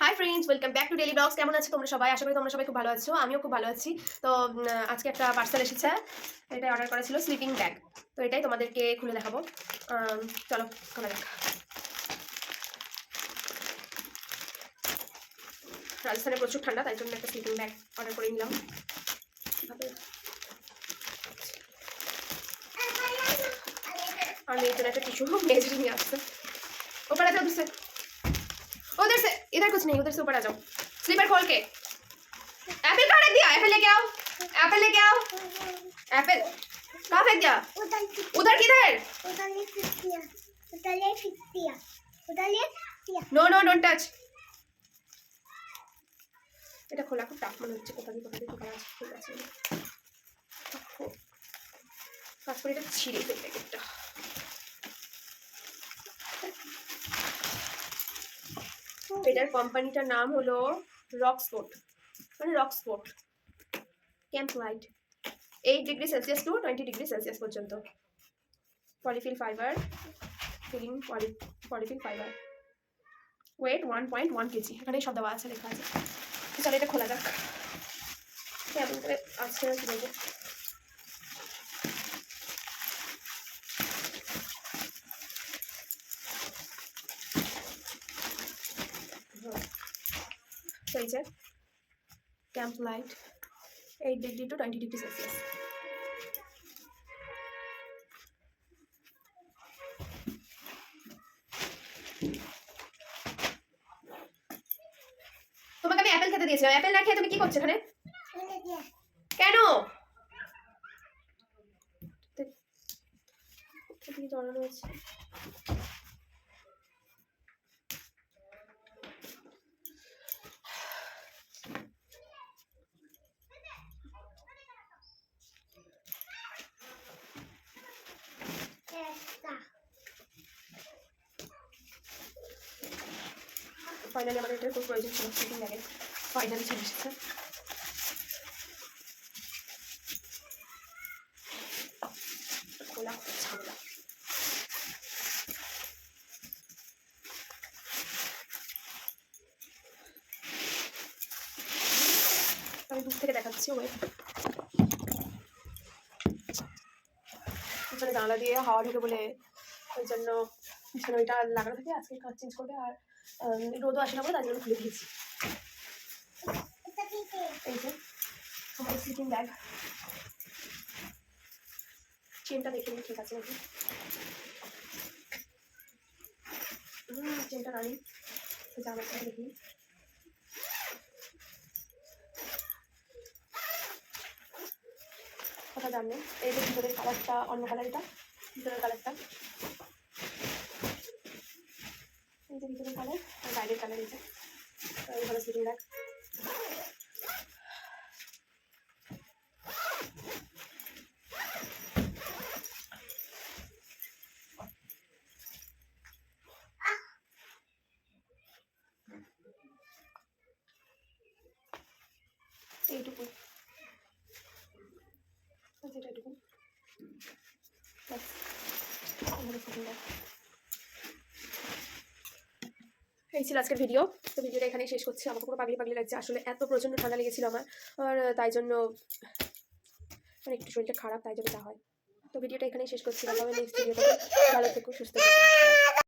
High friends, welcome back to daily blogs. কেমন আছো তোমরা সবাই? আশা করি তোমরা সবাই খুব ভালো আছো। আমিও খুব ভালো আছি। তো আজকে একটা পার্সেল এসেছে, এটা অর্ডার করা ছিল স্লিপিং ব্যাগ। তো এটাই তোমাদেরকে খুলে দেখাবো। চলো খোলা যাক। রাজস্থানে প্রচুর ঠান্ডা, তাই জন্য একটা স্লিপিং ব্যাগ অর্ডার করে নিলাম। আর মেয়ের জন্য একটা টিস্যু মেয়ের জন্য নিয়ে আসছে। ऊपर आ जाओ, उधर से इधर कुछ नहीं, उधर से ऊपर आ जाओ। स्लीपर खोल के एप्पल कहाँ रख दिया? एप्पल लेके आओ, एप्पल लेके आओ। एप्पल कहाँ फेंक दिया? उधर किधर? No no don't touch. এটা খোলা খুব টাফ মনে হচ্ছে। কোথা দিয়ে খোলা আছে? ঠিক আছে, কাজ করে এটা ছিঁড়ে ফেলবে একটা। এটার কোম্পানিটার নাম হলো রকস্পোর্ট, মানে Rocksport Camplite. 8 degree Celsius to 20 degree Celsius পর্যন্ত। Polyfill fibre, filling polyfill fibre, weight 1.1 KG. এখানে সব দেওয়া আছে, লেখা আছে। চলো এটা খোলা যাক। কেমন করে আছে কি বলবো। এই যে ক্যাম্পলাইট 8 ডিগ্রি টু 20 ডিগ্রি সেলসিয়াস। তোমাকে আমি অ্যাপেল খেতে দিয়েছিলাম, অ্যাপেল না খেয়ে তুমি কি করছো এখানে? কেন জড়ানো হয়েছে? ফাইনালি আমাদের এটার খুব প্রয়োজন ছিল, স্লিপিং ব্যাগের। ফাইনালি চলে এসেছে। খোলা ঝামেলা। আমি দূর থেকে দেখাচ্ছি। ওয়েট, পিছনে জানলা দিয়ে হাওয়া ঢুকে বলে ওই জন্য পিছনে ওইটা লাগানো থাকে। আজকে কাজ চেঞ্জ করবে আর রোদও আসে না বলে তার জন্য খুলে দিয়েছি। এই যে আমার স্লিপিং ব্যাগ। চেনটা দেখে নিই ঠিক আছে নাকি। চেনটা রানি, জামাটা দেখি। কথা জানলে এই যে ভিতরের কালারটা অন্য কালার, এটা ভিতরের কালারটা, এই যে ভিতরের কালার আর বাইরের কালার। এই যে এইভাবে স্লিপিং ব্যাগ। এইটুকু, যেটা এটুকু ব্যাস। এই ছিল আজকের ভিডিও। তো ভিডিওটা এখানেই শেষ করছি। আমাকে পুরো পাগলি পাগলি লাগছে, আসলে এত প্রচণ্ড ঠান্ডা লেগেছিল আমার। আর তাই জন্য মানে একটু শরীরটা খারাপ, তাই জন্য তা হয়। তো ভিডিওটা এখানেই শেষ করছি। ভালো হবে নেক্সট ভিডিওতে। ভালো থেকো, সুস্থ থেকো।